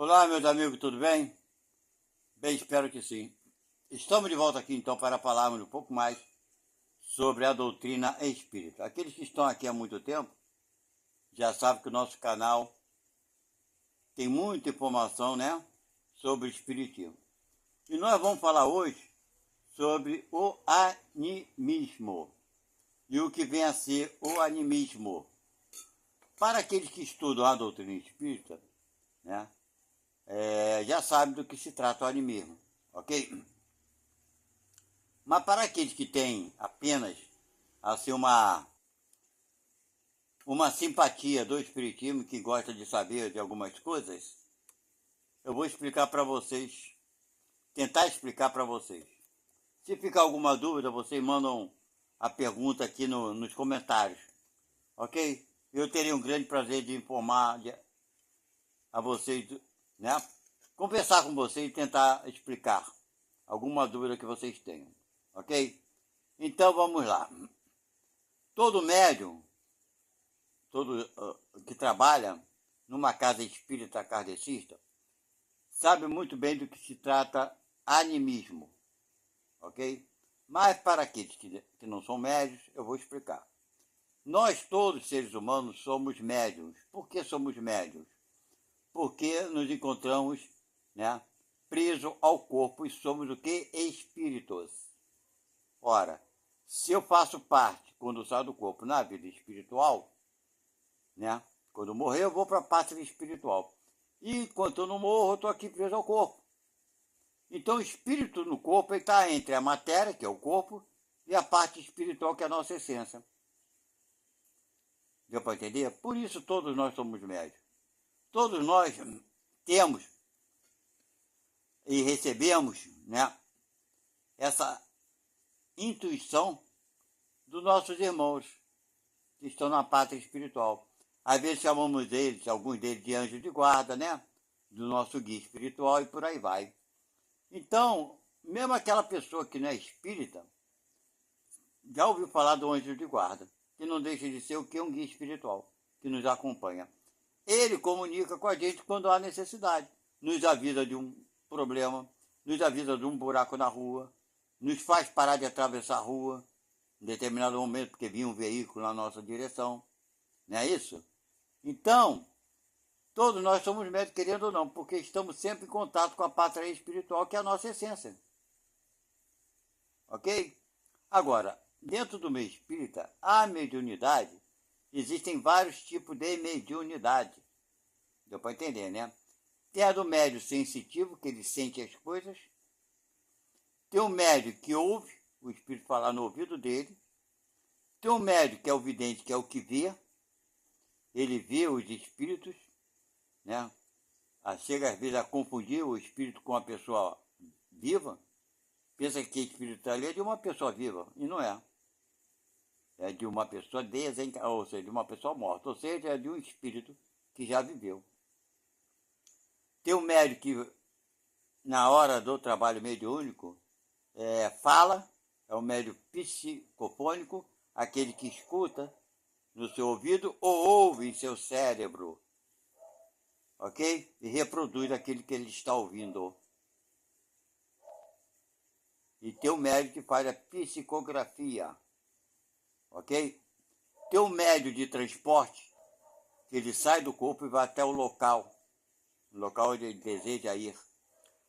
Olá, meus amigos, tudo bem? Bem, espero que sim. Estamos de volta aqui então para falarmos um pouco mais sobre a doutrina espírita. Aqueles que estão aqui há muito tempo já sabem que o nosso canal tem muita informação, né, sobre o espiritismo. E nós vamos falar hoje sobre o animismo e o que vem a ser o animismo. Para aqueles que estudam a doutrina espírita, né, já sabem do que se trata o animismo, ok? Mas para aqueles que têm apenas assim, uma simpatia do espiritismo, que gosta de saber de algumas coisas, eu vou explicar para vocês, tentar explicar para vocês. Se ficar alguma dúvida, vocês mandam a pergunta aqui nos comentários, ok? Eu teria um grande prazer de informar a vocês, né? Conversar com vocês e tentar explicar alguma dúvida que vocês tenham, ok? Então vamos lá. Todo médium, todo que trabalha numa casa espírita kardecista, sabe muito bem do que se trata animismo, ok? Mas para aqueles que não são médios, eu vou explicar. Nós todos, seres humanos, somos médiums. Por que somos médiums? Porque nos encontramos, né, presos ao corpo e somos o que? Espíritos. Ora, se eu faço parte, quando saio do corpo, na vida espiritual, né? Quando eu morrer, eu vou para a pátria espiritual. E enquanto eu não morro, eu estou aqui preso ao corpo. Então, o espírito no corpo está entre a matéria, que é o corpo, e a parte espiritual, que é a nossa essência. Deu para entender? Por isso, todos nós somos médios. Todos nós temos e recebemos, né, essa intuição dos nossos irmãos que estão na pátria espiritual. Às vezes chamamos eles, alguns deles, de anjos de guarda, né? Do nosso guia espiritual e por aí vai. Então, mesmo aquela pessoa que não é espírita, já ouviu falar do anjo de guarda, que não deixa de ser o que? Um guia espiritual, que nos acompanha. Ele comunica com a gente quando há necessidade, nos avisa de um problema, nos avisa de um buraco na rua, nos faz parar de atravessar a rua em determinado momento, porque vinha um veículo na nossa direção. Não é isso? Então, todos nós somos médicos, querendo ou não, porque estamos sempre em contato com a pátria espiritual, que é a nossa essência. Ok? Agora, dentro do meio espírita, a mediunidade, existem vários tipos de mediunidade. Deu para entender, né? Tem a do médium sensitivo, que ele sente as coisas. Tem o médium que ouve o espírito falar no ouvido dele. Tem o médium que é o vidente, que é o que vê. Ele vê os espíritos, né? Chega às vezes a confundir o espírito com a pessoa viva. Pensa que a espiritualidade é de uma pessoa viva, e não é. É de uma pessoa desencarnada, ou seja, de uma pessoa morta, ou seja, é de um espírito que já viveu. Tem um médium que, na hora do trabalho mediúnico, fala, é um médium psicofônico, aquele que escuta no seu ouvido ou ouve em seu cérebro, ok? E reproduz aquilo que ele está ouvindo. E tem um médium que faz a psicografia, ok? Tem um médium de transporte, que ele sai do corpo e vai até o local onde ele deseja ir.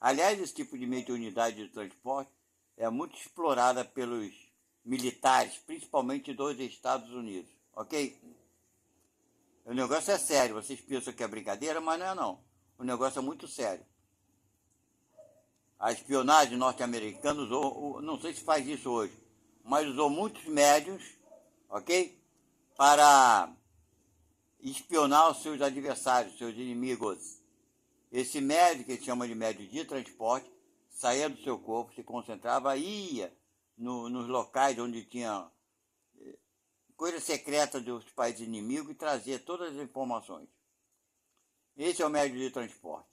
Aliás, esse tipo de mediunidade de transporte é muito explorada pelos militares, principalmente dos Estados Unidos, ok? O negócio é sério, vocês pensam que é brincadeira, mas não é não. O negócio é muito sério. A espionagem norte-americana usou, não sei se faz isso hoje, mas usou muitos médiums, ok? Para espionar os seus adversários, seus inimigos. Esse médium, que ele chama de médium de transporte, saía do seu corpo, se concentrava, ia nos locais onde tinha coisa secreta dos países inimigos e trazia todas as informações. Esse é o médium de transporte,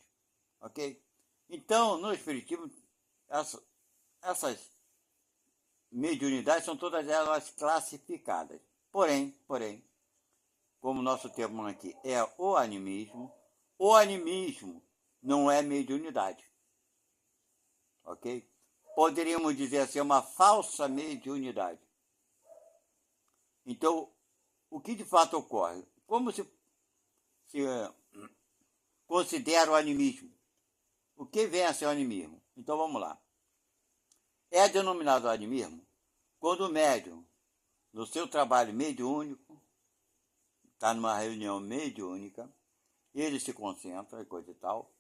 ok? Então, no espiritismo, essas mediunidades são todas elas classificadas. Porém, como nosso tema aqui é o animismo não é mediunidade. Ok? Poderíamos dizer assim, uma falsa mediunidade. Então, o que de fato ocorre? Como se considera o animismo? O que vem a ser o animismo? Então vamos lá. É denominado animismo quando o médium, no seu trabalho mediúnico, está numa reunião mediúnica, ele se concentra e coisa e tal,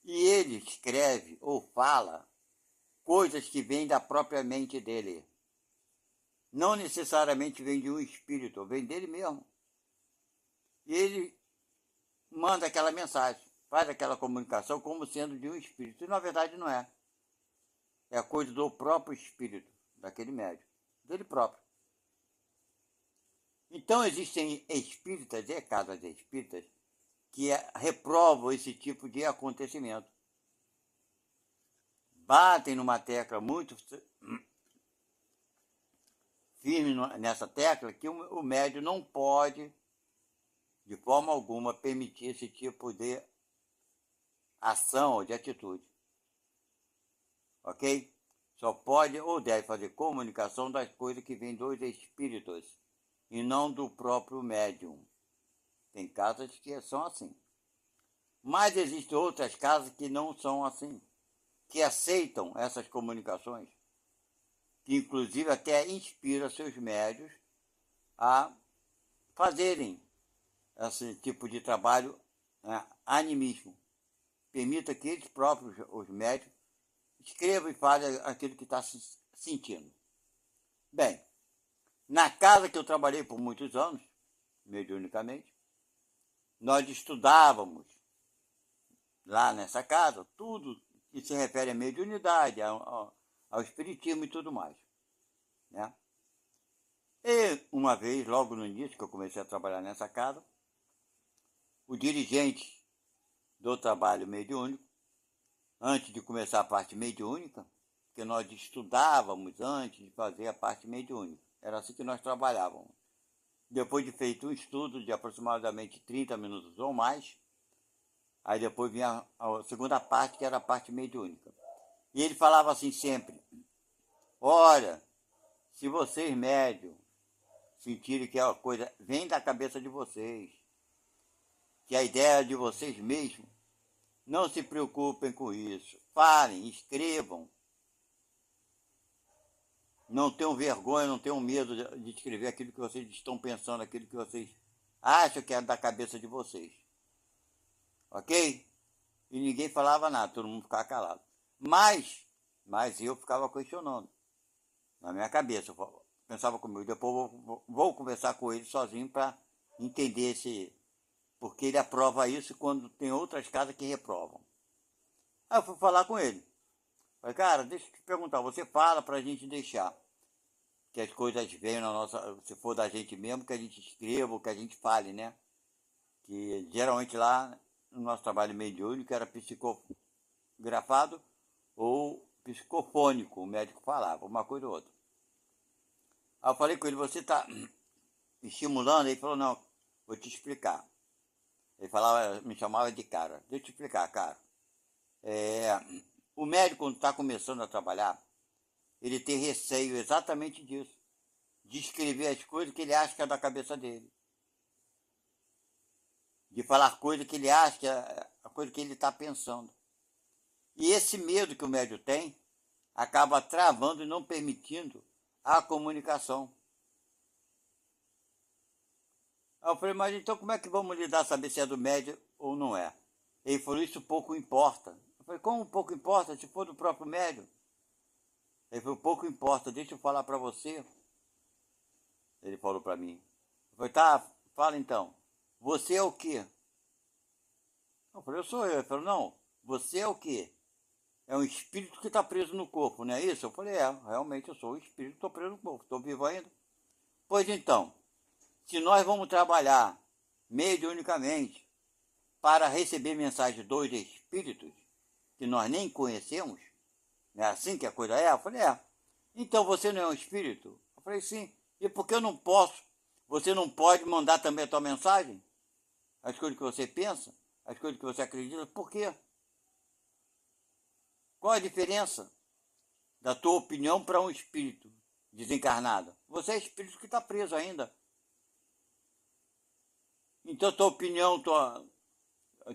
e ele escreve ou fala coisas que vêm da própria mente dele. Não necessariamente vem de um espírito, vem dele mesmo. E ele manda aquela mensagem, faz aquela comunicação como sendo de um espírito. E na verdade não é. É a coisa do próprio espírito, daquele médium, dele próprio. Então existem espíritas e casas espíritas que reprovam esse tipo de acontecimento. Batem numa tecla muito firme nessa tecla que o médium não pode, de forma alguma, permitir esse tipo de ação ou de atitude. Ok? Só pode ou deve fazer comunicação das coisas que vêm dos espíritos e não do próprio médium. Tem casas que são assim. Mas existem outras casas que não são assim, que aceitam essas comunicações, que inclusive até inspira seus médios a fazerem esse tipo de trabalho, né, animismo. Permita que eles próprios, os médios, escrevam e falem aquilo que está sentindo. Bem, na casa que eu trabalhei por muitos anos, mediunicamente, nós estudávamos lá nessa casa tudo que se refere à mediunidade, ao espiritismo e tudo mais, né? E uma vez, logo no início que eu comecei a trabalhar nessa casa, o dirigente do trabalho mediúnico, antes de começar a parte mediúnica, porque nós estudávamos antes de fazer a parte mediúnica, era assim que nós trabalhávamos. Depois de feito um estudo de aproximadamente 30 minutos ou mais, aí depois vinha a segunda parte, que era a parte mediúnica. E ele falava assim sempre: olha, se vocês médium sentirem que a coisa vem da cabeça de vocês, que a ideia é de vocês mesmos, não se preocupem com isso. Falem, escrevam. Não tenham vergonha, não tenham medo de escrever aquilo que vocês estão pensando, aquilo que vocês acham que é da cabeça de vocês. Ok? E ninguém falava nada, todo mundo ficava calado. Mas eu ficava questionando na minha cabeça. Eu pensava comigo, depois vou conversar com ele sozinho para entender esse... Porque ele aprova isso quando tem outras casas que reprovam. Aí eu fui falar com ele. Falei, cara, deixa eu te perguntar, você fala para a gente deixar que as coisas venham na nossa... Se for da gente mesmo, que a gente escreva, que a gente fale, né? Que geralmente lá no nosso trabalho mediúnico era psicografado ou psicofônico, o médico falava, uma coisa ou outra. Aí eu falei com ele, você está estimulando? Ele falou, não, vou te explicar. Ele falava, me chamava de cara. Deixa eu te explicar, cara. O médico, quando está começando a trabalhar, ele tem receio exatamente disso. De escrever as coisas que ele acha que é da cabeça dele. De falar coisa que ele acha que é a coisa que ele está pensando. E esse medo que o médium tem acaba travando e não permitindo a comunicação. Aí eu falei, mas então como é que vamos lidar, saber se é do médium ou não é? Ele falou, isso pouco importa. Eu falei, como pouco importa se for do próprio médium? Ele falou, pouco importa, deixa eu falar para você. Ele falou para mim. Eu falei, tá, fala então. Você é o quê? Eu falei, eu sou eu. Ele falou, não, você é o quê? É um espírito que está preso no corpo, não é isso? Eu falei, realmente eu sou o espírito, estou preso no corpo, estou vivo ainda. Pois então, se nós vamos trabalhar mediunicamente para receber mensagens dos espíritos, que nós nem conhecemos, não é assim que a coisa é? Eu falei, então você não é um espírito? Eu falei, sim. E por que eu não posso? Você não pode mandar também a tua mensagem? As coisas que você pensa? As coisas que você acredita? Por quê? Qual a diferença da tua opinião para um espírito desencarnado? Você é espírito que está preso ainda. Então tua opinião,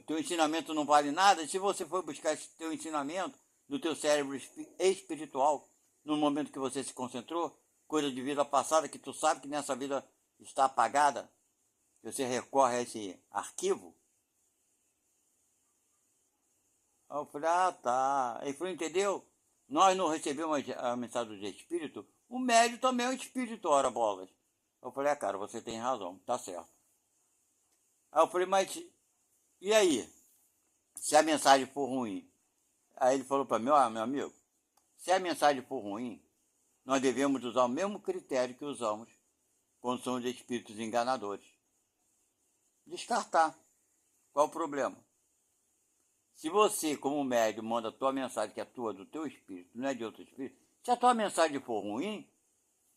teu ensinamento não vale nada. Se você for buscar esse teu ensinamento no teu cérebro espiritual, no momento que você se concentrou, coisa de vida passada, que tu sabe que nessa vida está apagada, você recorre a esse arquivo. Aí eu falei, tá. Ele falou, entendeu? Nós não recebemos a mensagem do espírito, o médium também é um espírito, ora bolas. Eu falei, cara, você tem razão, tá certo. Aí eu falei, mas e aí? Se a mensagem for ruim? Aí ele falou para mim, meu amigo, se a mensagem for ruim, nós devemos usar o mesmo critério que usamos quando somos espíritos enganadores. Descartar. Qual o problema? Se você, como médium, manda a tua mensagem, que é tua, do teu espírito, não é de outro espírito, se a tua mensagem for ruim,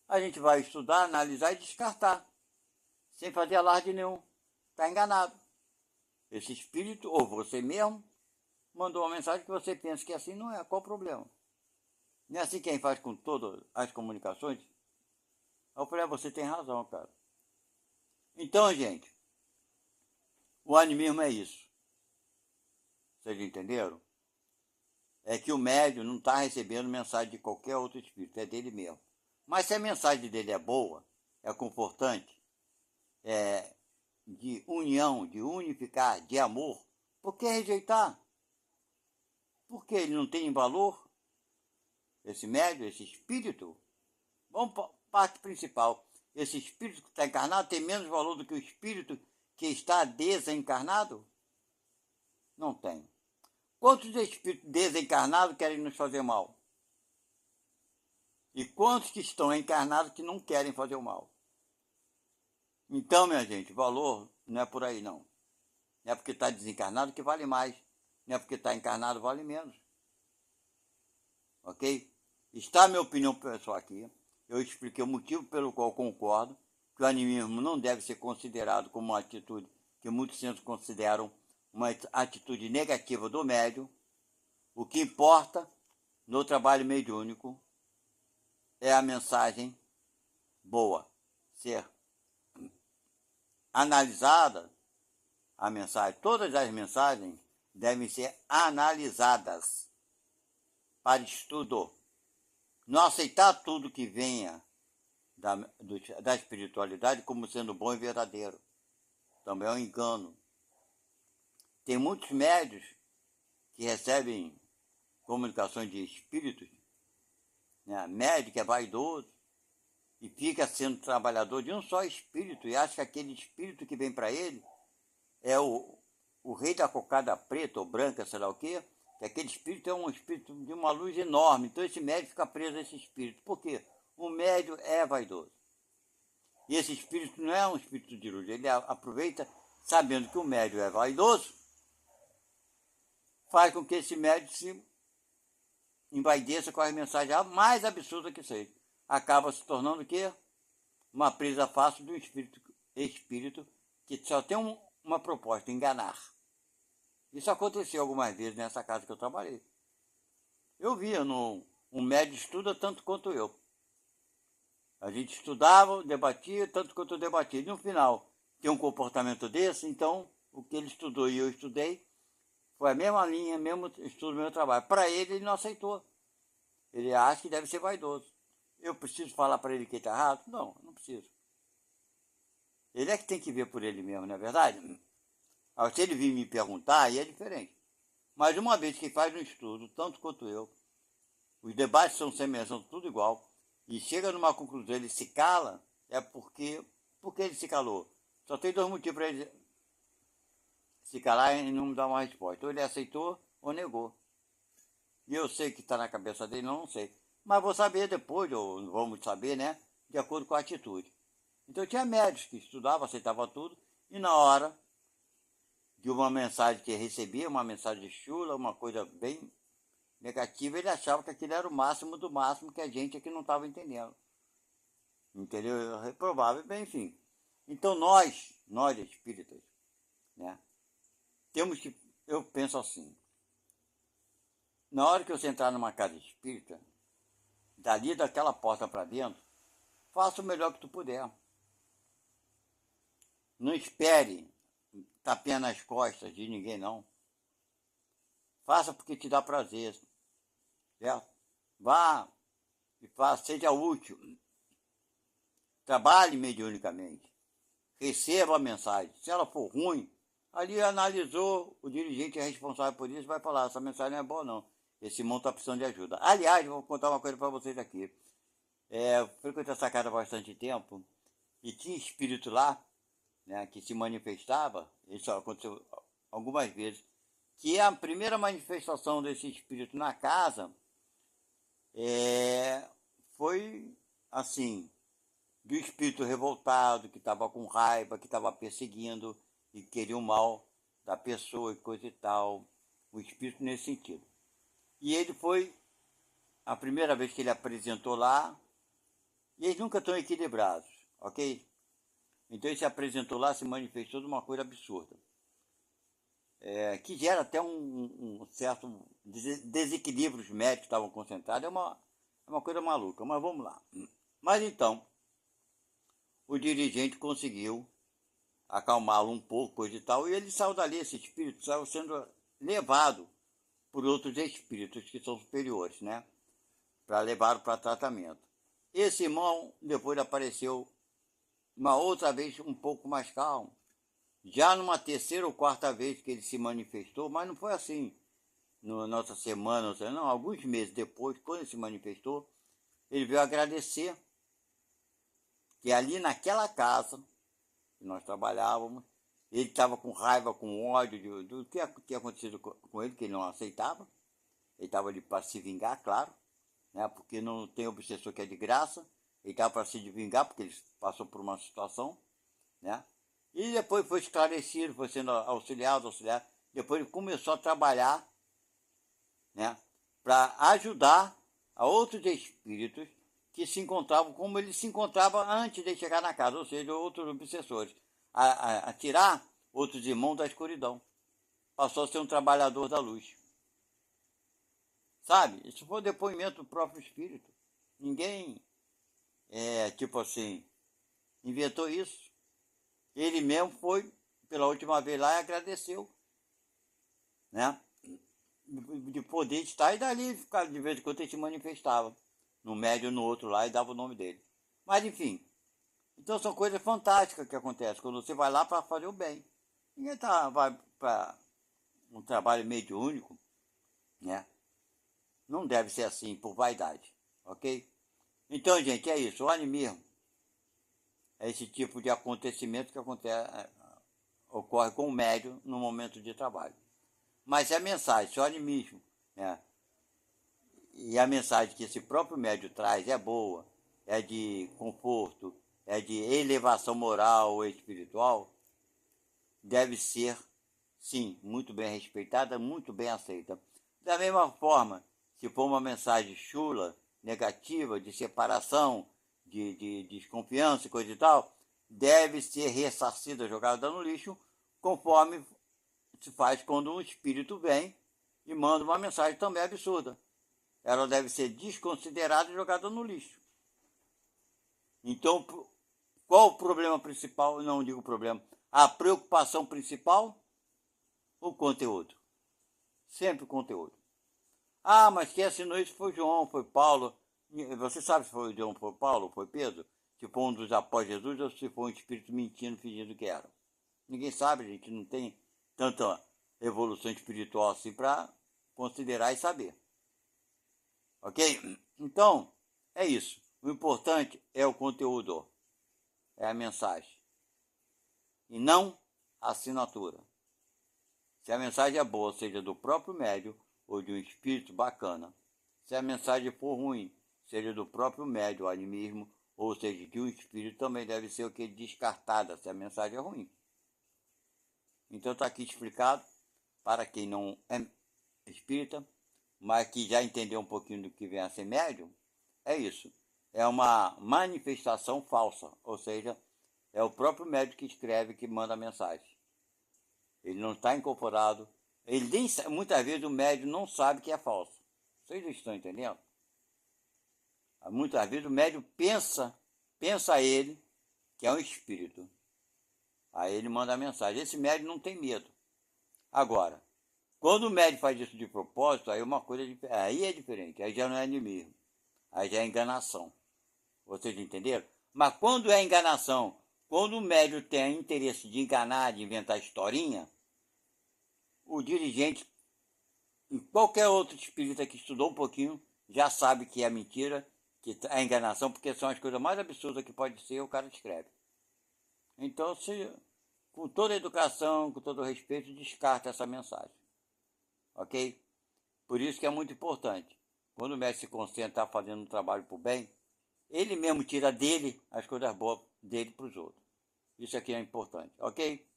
a gente vai estudar, analisar e descartar, sem fazer alarde nenhum. Está enganado. Esse espírito, ou você mesmo, mandou uma mensagem que você pensa que assim não é. Qual o problema? Não é assim quem faz com todas as comunicações? Eu falei, você tem razão, cara. Então, gente, o animismo é isso. Vocês entenderam? É que o médium não está recebendo mensagem de qualquer outro espírito, é dele mesmo. Mas se a mensagem dele é boa, é confortante, é de união, de unificar, de amor, por que rejeitar? Porque ele não tem valor? Esse médium, esse espírito? Vamos para a parte principal. Esse espírito que está encarnado tem menos valor do que o espírito que está desencarnado? Não tem. Quantos espíritos desencarnados querem nos fazer mal? E quantos que estão encarnados que não querem fazer o mal? Então, minha gente, valor não é por aí, não. Não é porque está desencarnado que vale mais. Não é porque está encarnado vale menos. Ok? Está a minha opinião pessoal aqui. Eu expliquei o motivo pelo qual concordo que o animismo não deve ser considerado como uma atitude que muitos centros consideram uma atitude negativa do médium. O que importa no trabalho mediúnico é a mensagem boa, ser analisada. A mensagem, todas as mensagens devem ser analisadas para estudo. Não aceitar tudo que venha da espiritualidade como sendo bom e verdadeiro. Também é um engano. Tem muitos médios que recebem comunicações de espíritos, né? Médio que é vaidoso e fica sendo trabalhador de um só espírito e acha que aquele espírito que vem para ele é o rei da cocada preta ou branca, sei lá o quê, que aquele espírito é um espírito de uma luz enorme. Então esse médium fica preso a esse espírito. Por quê? O médium é vaidoso. E esse espírito não é um espírito de luz. Ele aproveita, sabendo que o médium é vaidoso, faz com que esse médium se envaideça com as mensagens mais absurdas que seja. Acaba se tornando o quê? Uma presa fácil do espírito que só tem uma proposta, enganar. Isso aconteceu algumas vezes nessa casa que eu trabalhei. Eu via, um médium estuda tanto quanto eu. A gente estudava, debatia, tanto quanto eu debatia. E no final, tem um comportamento desse, então o que ele estudou e eu estudei foi a mesma linha, mesmo estudo, mesmo trabalho. Para ele, ele não aceitou. Ele acha que deve ser vaidoso. Eu preciso falar para ele que ele está errado? Não, não preciso. Ele é que tem que ver por ele mesmo, não é verdade? Se ele vir me perguntar, aí é diferente. Mas uma vez que faz um estudo, tanto quanto eu, os debates são semelhantes, são tudo igual, e chega numa conclusão, ele se cala, é porque ele se calou. Só tem dois motivos para ele se calar e não me dar uma resposta. Ou ele aceitou ou negou. E eu sei que está na cabeça dele, não sei. Mas vou saber depois, ou vamos saber, né? De acordo com a atitude. Então tinha médicos que estudavam, aceitavam tudo, e na hora de uma mensagem que recebia, uma mensagem chula, uma coisa bem negativa, ele achava que aquilo era o máximo do máximo, que a gente aqui não estava entendendo. Entendeu? Reprovável, bem, enfim. Então nós espíritas, né, temos que, eu penso assim, na hora que você entrar numa casa espírita, dali daquela porta para dentro, faça o melhor que tu puder. Não espere tapinha nas costas de ninguém, não. Faça porque te dá prazer, certo? Vá e faça, seja útil. Trabalhe mediunicamente. Receba a mensagem. Se ela for ruim, ali analisou, o dirigente é responsável por isso, vai falar, essa mensagem não é boa não. Esse irmão está precisando de ajuda. Aliás, vou contar uma coisa para vocês aqui. Eu frequento essa casa há bastante tempo e tinha espírito lá, né, que se manifestava, isso aconteceu algumas vezes, que a primeira manifestação desse espírito na casa foi assim, do espírito revoltado, que estava com raiva, que estava perseguindo e queria o mal da pessoa e coisa e tal, o espírito nesse sentido. E ele foi, a primeira vez que ele apresentou lá, e eles nunca estão equilibrados, ok? Então ele se apresentou lá, se manifestou de uma coisa absurda. Que gera até um certo desequilíbrio, os médicos estavam concentrados, é uma coisa maluca, mas vamos lá. Mas então, o dirigente conseguiu acalmá-lo um pouco, coisa e tal, e ele saiu dali, esse espírito saiu sendo levado por outros espíritos que são superiores, né? Para levá-lo para tratamento. Esse irmão depois apareceu uma outra vez um pouco mais calmo. Já numa terceira ou quarta vez que ele se manifestou, mas não foi assim, na nossa semana, não, alguns meses depois, quando ele se manifestou, ele veio agradecer que ali naquela casa que nós trabalhávamos, ele estava com raiva, com ódio do que tinha acontecido com ele, que ele não aceitava. Ele estava ali para se vingar, claro, né, porque não tem obsessor que é de graça. Ele estava para se vingar, porque ele passou por uma situação, né? E depois foi esclarecido, foi sendo auxiliado. Depois ele começou a trabalhar, né, para ajudar a outros espíritos que se encontravam como ele se encontrava antes de chegar na casa, ou seja, outros obsessores, a tirar outros irmãos da escuridão. Passou a ser um trabalhador da luz. Sabe? Isso foi o depoimento do próprio espírito. Ninguém, tipo assim, inventou isso. Ele mesmo foi pela última vez lá e agradeceu, né? De poder estar, e dali de vez em quando ele se manifestava no médio no outro lá e dava o nome dele. Mas enfim, então são coisas fantásticas que acontecem quando você vai lá para fazer o bem. Ninguém vai para um trabalho mediúnico, né? Não deve ser assim por vaidade, ok? Então, gente, é isso. O animismo é esse tipo de acontecimento que ocorre com o médium no momento de trabalho. Mas é a mensagem, se o animismo, né, e a mensagem que esse próprio médium traz é boa, é de conforto, é de elevação moral ou espiritual, deve ser, sim, muito bem respeitada, muito bem aceita. Da mesma forma, se for uma mensagem chula, negativa, de separação, de desconfiança e coisa e tal, deve ser ressarcida, jogada no lixo, conforme se faz quando um espírito vem e manda uma mensagem também absurda. Ela deve ser desconsiderada e jogada no lixo. Então, qual o problema principal? Não digo problema. A preocupação principal? O conteúdo. Sempre o conteúdo. Ah, mas quem assinou isso foi João, foi Paulo. Você sabe se foi João, foi Paulo, foi Pedro? Se foi um dos apóstolos de Jesus ou se foi um espírito mentindo, fingindo que era. Ninguém sabe, a gente não tem tanta evolução espiritual assim para considerar e saber. Ok? Então, é isso. O importante é o conteúdo, é a mensagem. E não a assinatura. Se a mensagem é boa, seja do próprio médium ou de um espírito bacana. Se a mensagem for ruim, seja do próprio médium, o animismo, ou seja, de um espírito, também deve ser o que descartada, se a mensagem é ruim. Então está aqui explicado, para quem não é espírita, mas que já entendeu um pouquinho do que vem a ser médium, é isso. É uma manifestação falsa, ou seja, é o próprio médium que escreve, que manda a mensagem. Ele não está incorporado. Ele nem, muitas vezes o médium não sabe que é falso. Vocês estão entendendo? Muitas vezes o médium pensa ele que é um espírito. Aí ele manda a mensagem. Esse médium não tem medo. Agora, quando o médium faz isso de propósito, aí uma coisa aí é diferente. Aí já não é inimigo. Aí já é enganação. Vocês entenderam? Mas quando é enganação, quando o médium tem interesse de enganar, de inventar historinha, o dirigente e qualquer outro espírita que estudou um pouquinho já sabe que é mentira, que é enganação, porque são as coisas mais absurdas que pode ser, o cara escreve. Então, com toda a educação, com todo o respeito, descarta essa mensagem. Ok? Por isso que é muito importante. Quando o mestre se concentra fazendo um trabalho para o bem, ele mesmo tira dele as coisas boas dele para os outros. Isso aqui é importante, ok?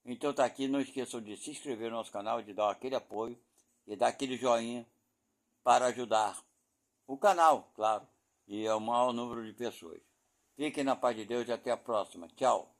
Então tá aqui, não esqueçam de se inscrever no nosso canal, de dar aquele apoio e dar aquele joinha para ajudar o canal, claro, e ao maior número de pessoas. Fiquem na paz de Deus e até a próxima. Tchau.